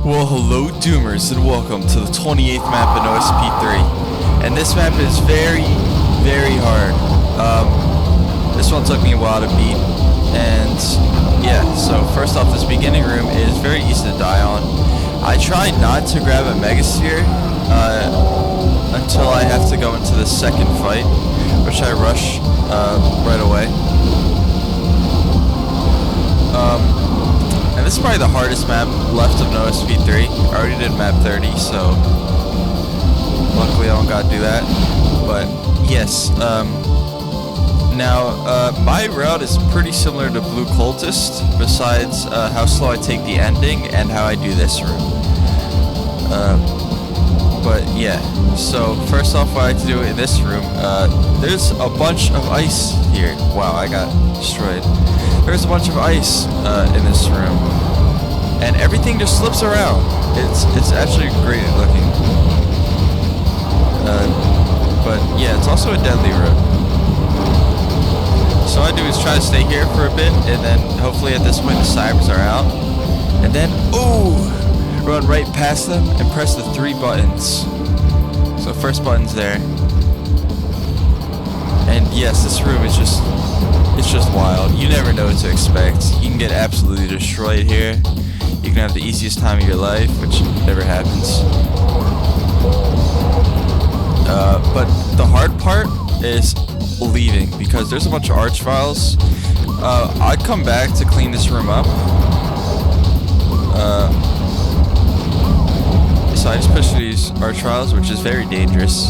Well, hello Doomers and welcome to the 28th map in NoSp3. And this map is very, very hard. This one took me a while to beat. And yeah, so first off, this beginning room is very easy to die on. I try not to grab a Megasphere until I have to go into the second fight, which I rush right away. And this is probably the hardest map left of NoSp3. I already did map 30, so luckily I don't gotta do that. But yes, now my route is pretty similar to Blue Cultist, besides how slow I take the ending and how I do this room. But yeah, so first off, what I like to do in this room, there's a bunch of ice here. Wow, I got destroyed. There's a bunch of ice in this room, and everything just slips around. It's actually great looking. But yeah, it's also a deadly room. So what I do is try to stay here for a bit, and then hopefully at this point the cybers are out, and then run right past them and press the 3 buttons. So first button's there, and yes, this room is just. It's just wild. You never know what to expect. You can get absolutely destroyed here. You can have the easiest time of your life, which never happens. But the hard part is leaving, because there's a bunch of Archviles. I'd come back to clean this room up. So I just push these Archviles, which is very dangerous.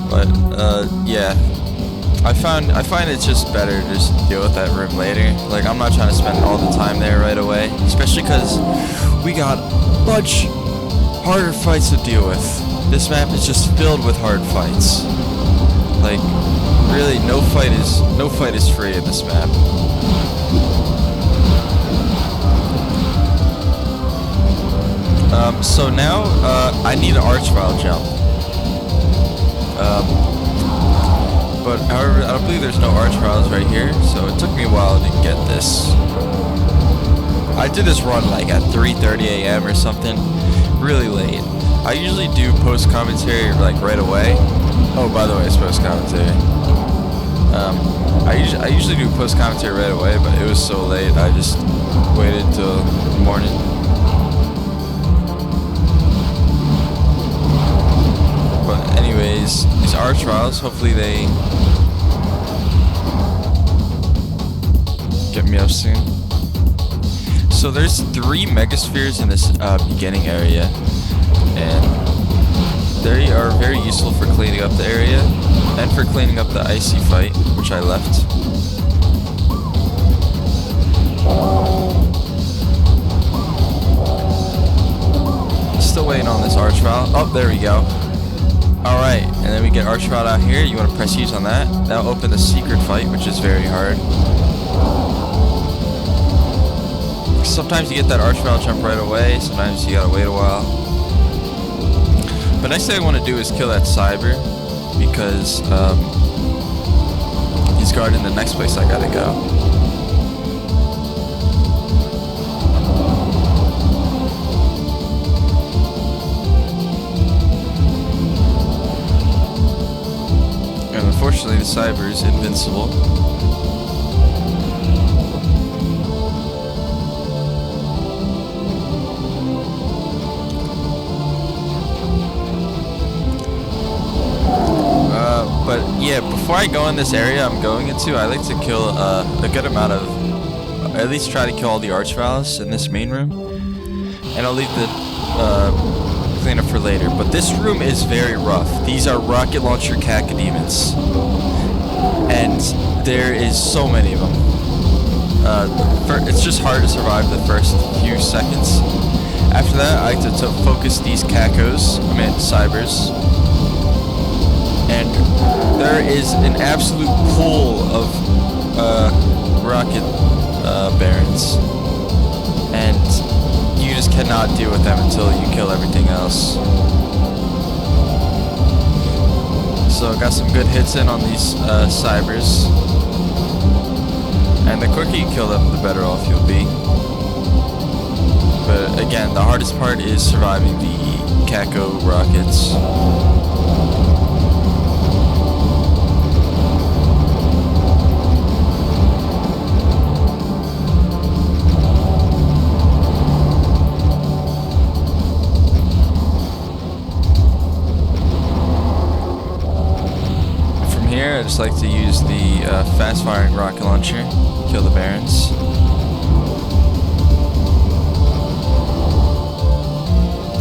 But yeah. I find it's just better to just deal with that room later. Like, I'm not trying to spend all the time there right away, especially because we got much harder fights to deal with. This map is just filled with hard fights. Like, really, no fight is free in this map. So now I need an Archvile jump. But however, I don't believe there's no Archviles right here, so it took me a while to get this. I did this run like at 3:30 a.m. or something, really late. I usually do post commentary like right away. Oh, by the way, it's post commentary. I usually do post commentary right away, but it was so late, I just waited till the morning. But anyways, these Archviles, hopefully they get me up soon. So there's 3 Megaspheres in this beginning area, and they are very useful for cleaning up the area and for cleaning up the icy fight, which I left. Still waiting on this Archvile. Oh, there we go. Alright, and then we get Archvile out here. You want to press use on that. That'll open the secret fight, which is very hard. Sometimes you get that Archvile jump right away, sometimes you gotta wait a while. But next thing I want to do is kill that Cyber, because he's guarding the next place I gotta go. Unfortunately, the Cyber is invincible. But yeah, before I go in this area I'm going into, I like to kill a good amount of, at least try to kill all the Archviles in this main room. And I'll leave the cleanup for later. But this room is very rough. These are rocket launcher cacodemons, and there is so many of them. It's just hard to survive the first few seconds. After that, I like to focus these cybers, and there is an absolute pool of rocket barons, and you just cannot deal with them until you kill everything else. So got some good hits in on these cybers, and the quicker you kill them, the better off you'll be. But again, the hardest part is surviving the Kako rockets. I just like to use the fast-firing rocket launcher, kill the Barons.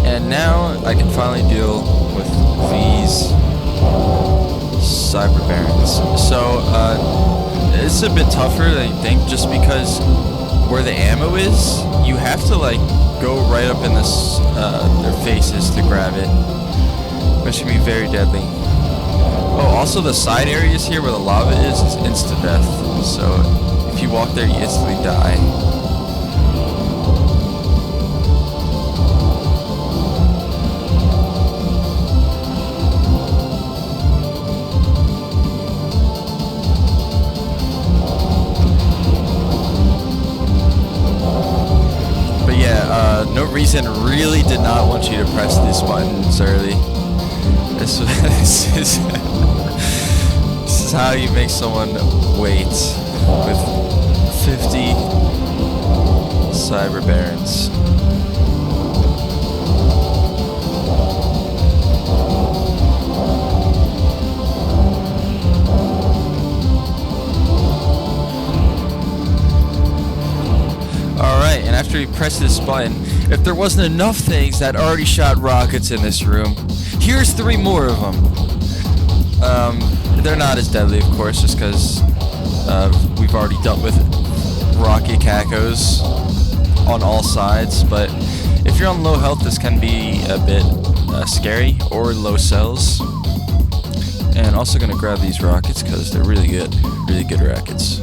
And now I can finally deal with these Cyber Barons. So it's a bit tougher than you think, just because where the ammo is, you have to like go right up in this their faces to grab it, which can be very deadly. Oh, also the side areas here where the lava is insta-death. So if you walk there, you instantly die. But yeah, No Reason really did not want you to press these buttons early. This is this is how you make someone wait with 50 Cyber Barons. Alright, and after you press this button, if there wasn't enough things that already shot rockets in this room, here's 3 more of them. They're not as deadly, of course, just because we've already dealt with rocket Kakos on all sides. But if you're on low health, this can be a bit scary, or low cells. And also gonna grab these rockets because they're really good rockets.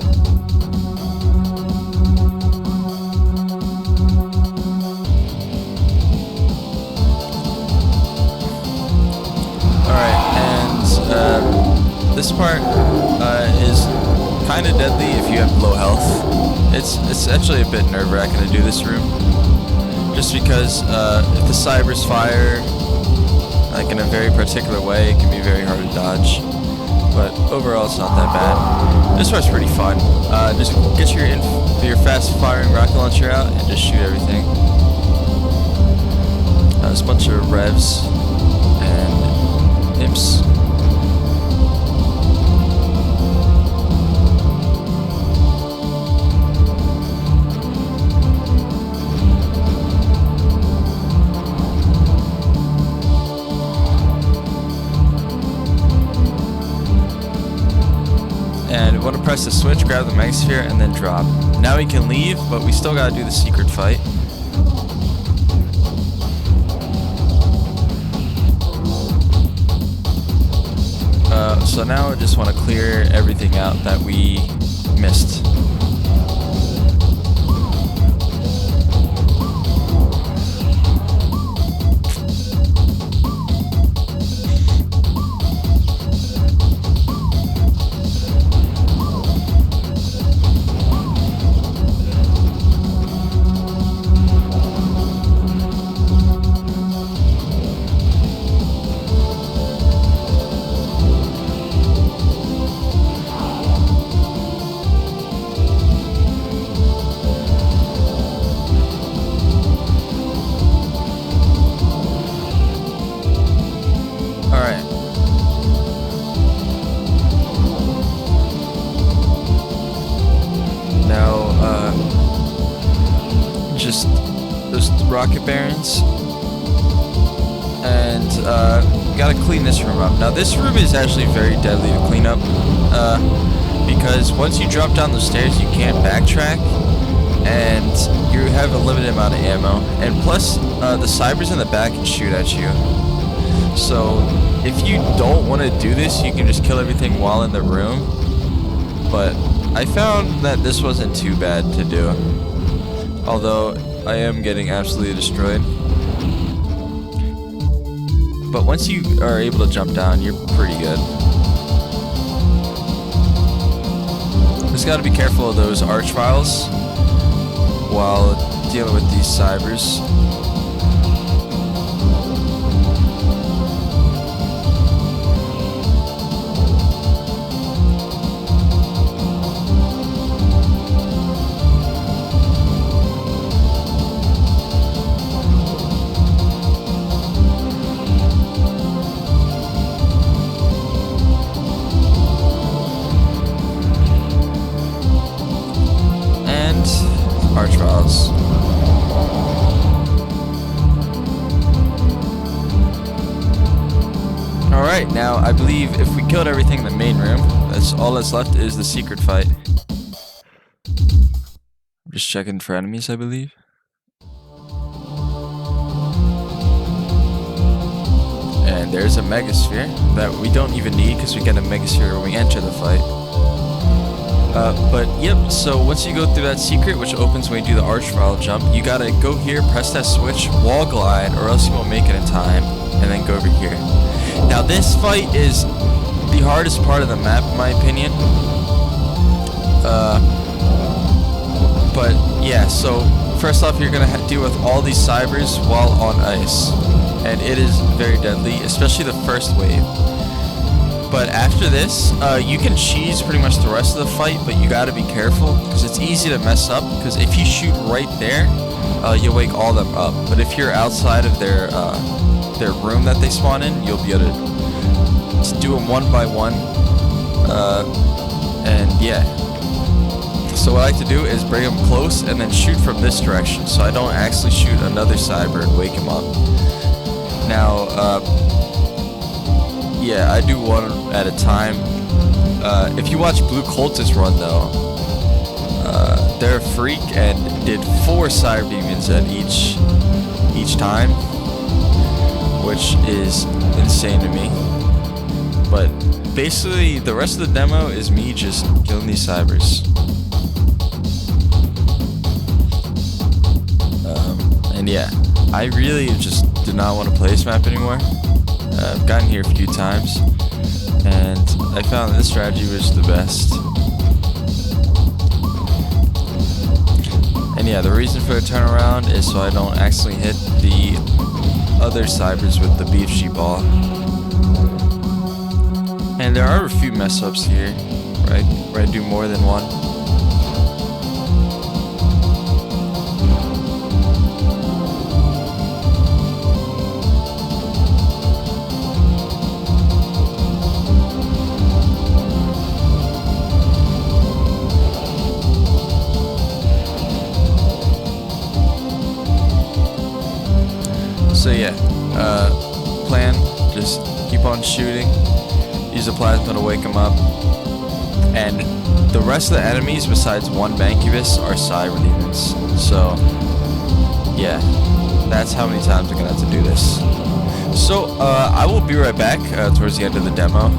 This part is kind of deadly if you have low health. It's actually a bit nerve-wracking to do this room, just because if the cybers fire like in a very particular way, it can be very hard to dodge. But overall, it's not that bad. This part's pretty fun. Just get your fast-firing rocket launcher out and just shoot everything. There's a bunch of revs and imps. And we want to press the switch, grab the Megasphere, and then drop. Now we can leave, but we still gotta do the secret fight. So now I just want to clear everything out that we missed. Just those rocket barons, and gotta clean this room up. Now this room is actually very deadly to clean up, because once you drop down the stairs you can't backtrack, and you have a limited amount of ammo, and plus the cybers in the back can shoot at you. So if you don't want to do this, you can just kill everything while in the room, but I found that this wasn't too bad to do. Although I am getting absolutely destroyed. But once you are able to jump down, you're pretty good. Just gotta be careful of those Archviles while dealing with these cybers. Archviles. Alright, now I believe if we killed everything in the main room, all that's left is the secret fight. I'm just checking for enemies, I believe. And there's a megasphere that we don't even need because we get a megasphere when we enter the fight. But yep, so once you go through that secret, which opens when you do the Archvile jump, you gotta go here, press that switch, wall glide, or else you won't make it in time, and then go over here. Now this fight is the hardest part of the map, in my opinion. But yeah, so first off, you're gonna deal with all these cybers while on ice, and it is very deadly, especially the first wave. But after this, you can cheese pretty much the rest of the fight, but you gotta be careful because it's easy to mess up. Because if you shoot right there, you'll wake all of them up. But if you're outside of their room that they spawn in, you'll be able to do them one by one. And yeah. So what I like to do is bring them close and then shoot from this direction, so I don't actually shoot another cyber and wake him up. Now, yeah, I do one at a time. If you watch Blue Cultist run though, they're a freak and did 4 cyber demons at each time, which is insane to me. But basically, the rest of the demo is me just killing these cybers. And yeah, I really just do not want to play this map anymore. I've gotten here a few times, and I found this strategy was the best. And yeah, the reason for the turnaround is so I don't accidentally hit the other cybers with the BFG ball. And there are a few mess ups here, right? Where I do more than one. So yeah, plan, just keep on shooting, use a plasma to wake them up, and the rest of the enemies besides one Bancubus are cyber demons. So yeah, that's how many times I'm gonna have to do this. So I will be right back towards the end of the demo.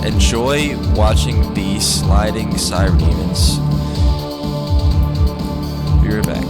Enjoy watching the sliding cyber demons. Be right back.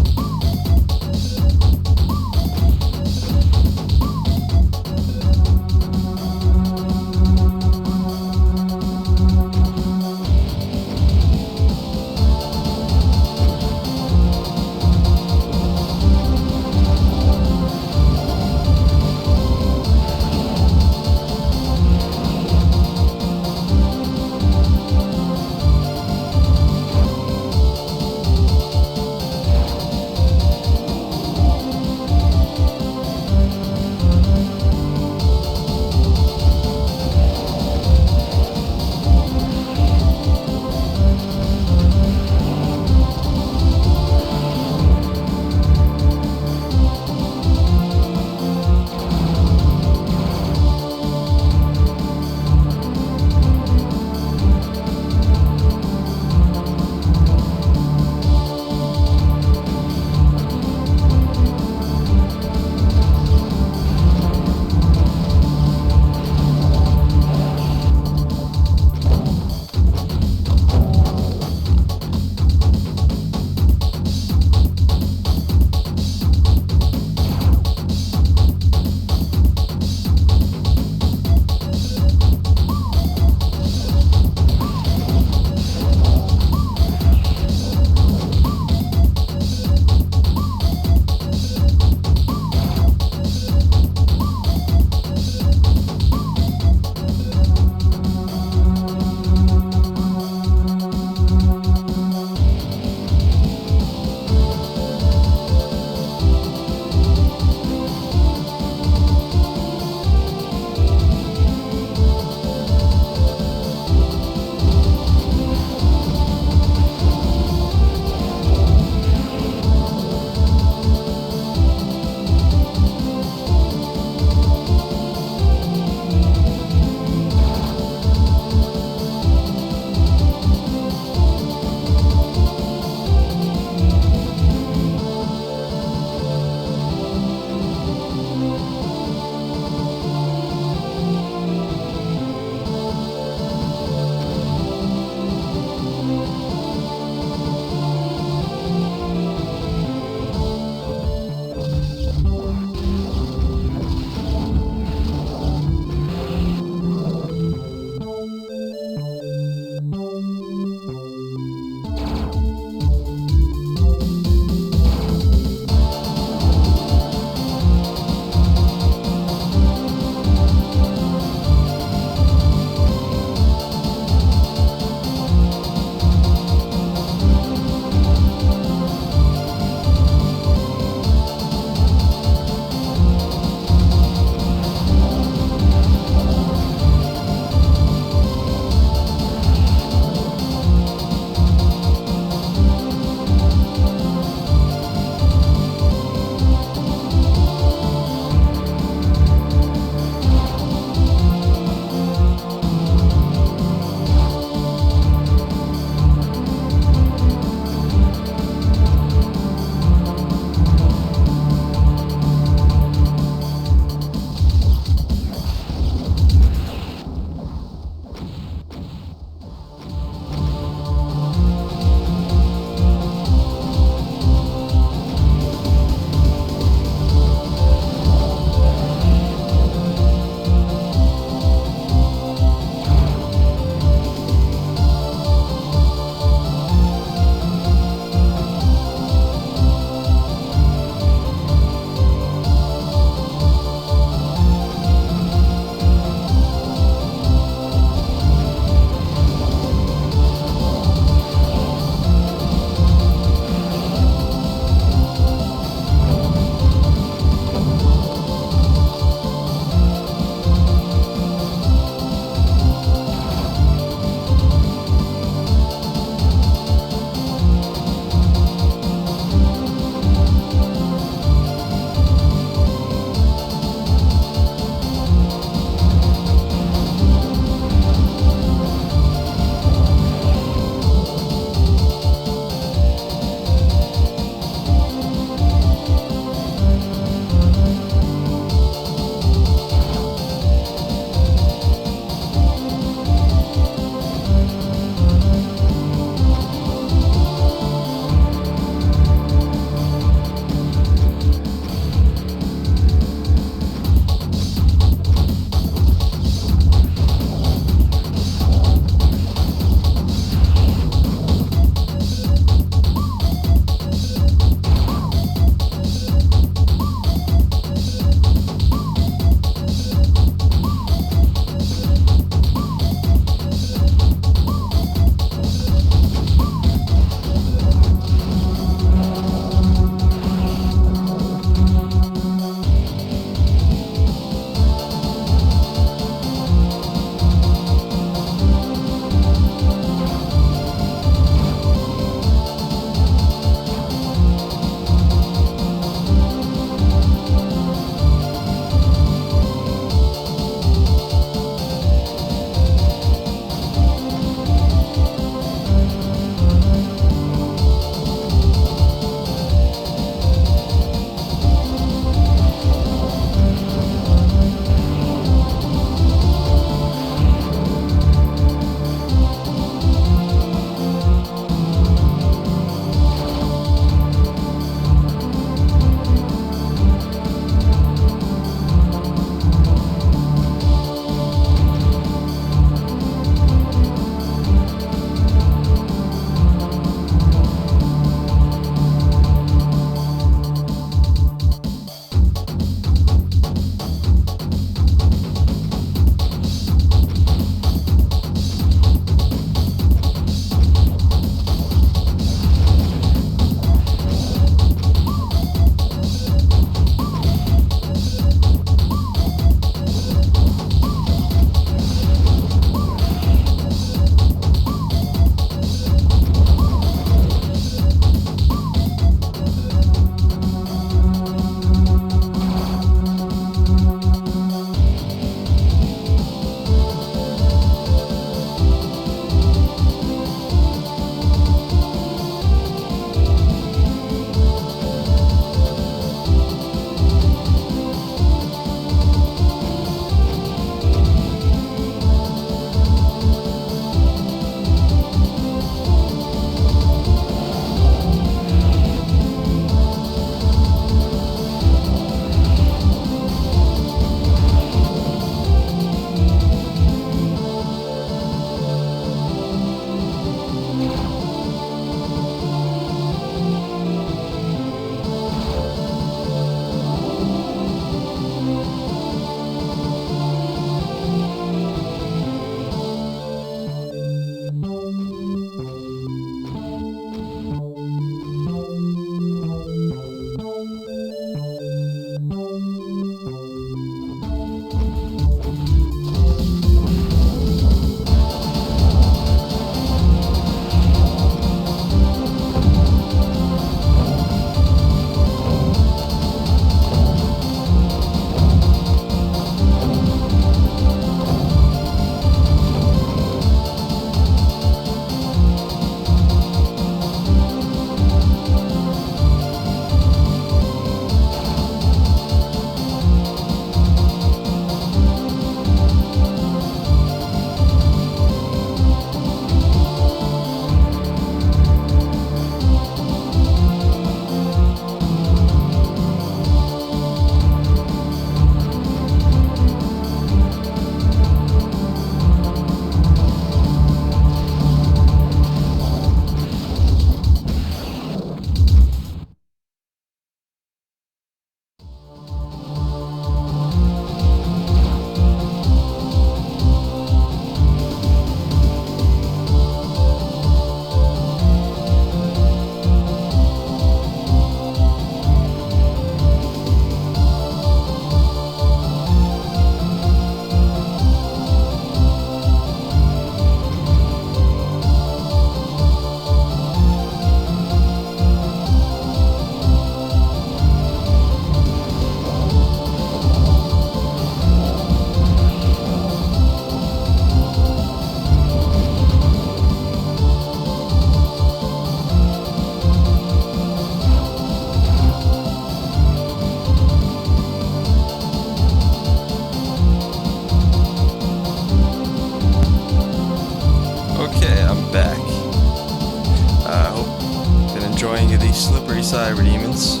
slippery cyber demons.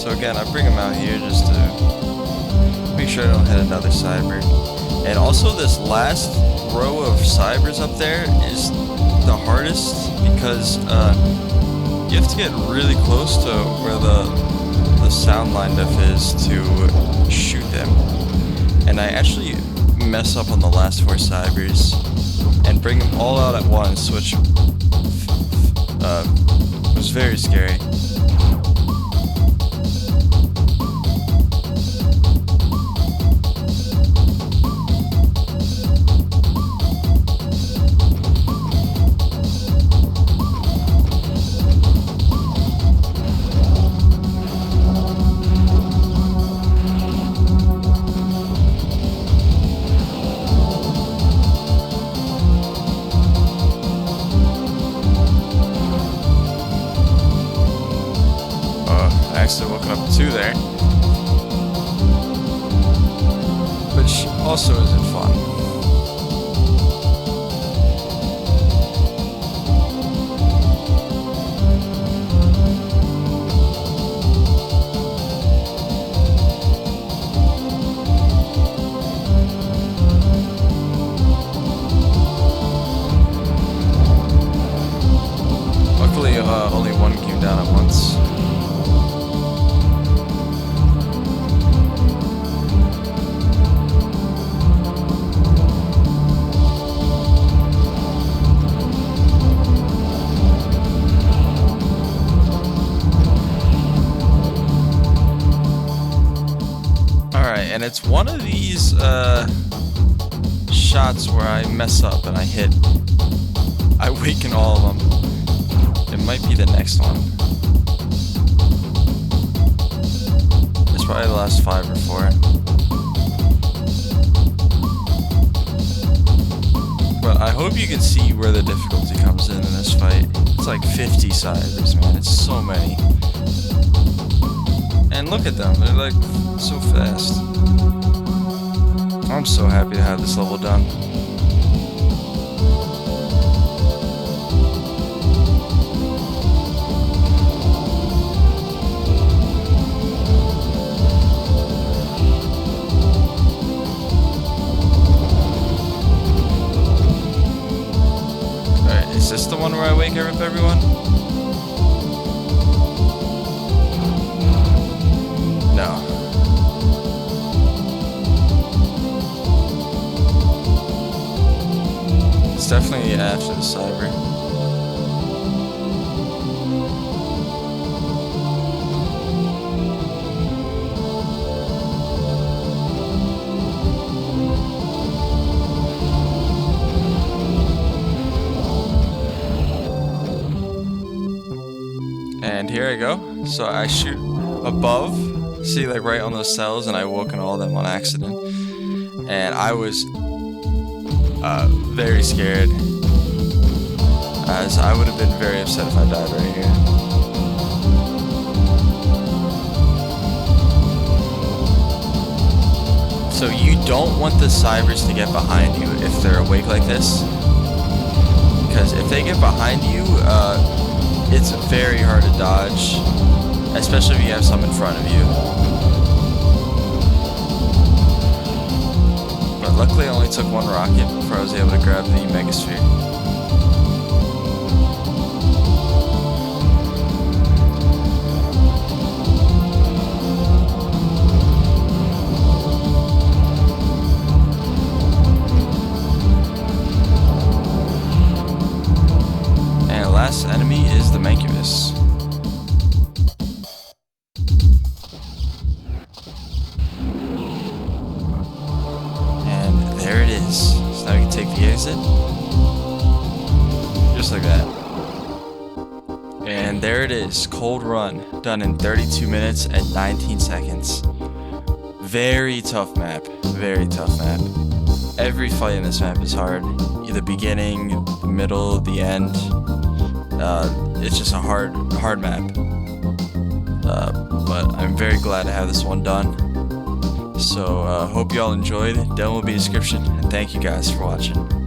So again, I bring them out here just to make sure I don't hit another cyber. And also this last row of cybers up there is the hardest because you have to get really close to where the sound line diff is to shoot them. And I actually mess up on the last 4 cybers and bring them all out at once, which was very scary. Actually woken up 2 there, which also isn't fun. Luckily, only one came down at once. And it's one of these shots where I mess up and I weaken all of them. It might be the next one. It's probably the last 5 or 4. But I hope you can see where the difficulty comes in this fight. It's like 50 cybers, man. It's so many. And look at them. They're like so fast. I'm so happy to have this level done. Alright, is this the one where I wake up everyone? No. It's definitely after the cyber. And here I go. So I shoot above, see, like right on those cells, and I woke in all of them on accident. And I was very scared, as I would have been very upset if I died right here. So you don't want the cybers to get behind you if they're awake like this, because if they get behind you, it's very hard to dodge, especially if you have some in front of you. But luckily I only took 1 rocket before I was able to grab the Megasphere. And last enemy is the Mancubus. There it is. So now we can take the exit. Just like that. And there it is. Cold run. Done in 32 minutes and 19 seconds. Very tough map. Very tough map. Every fight in this map is hard. The beginning, the middle, the end. It's just a hard map. But I'm very glad to have this one done. So, hope you all enjoyed. Down will be in the description, and thank you guys for watching.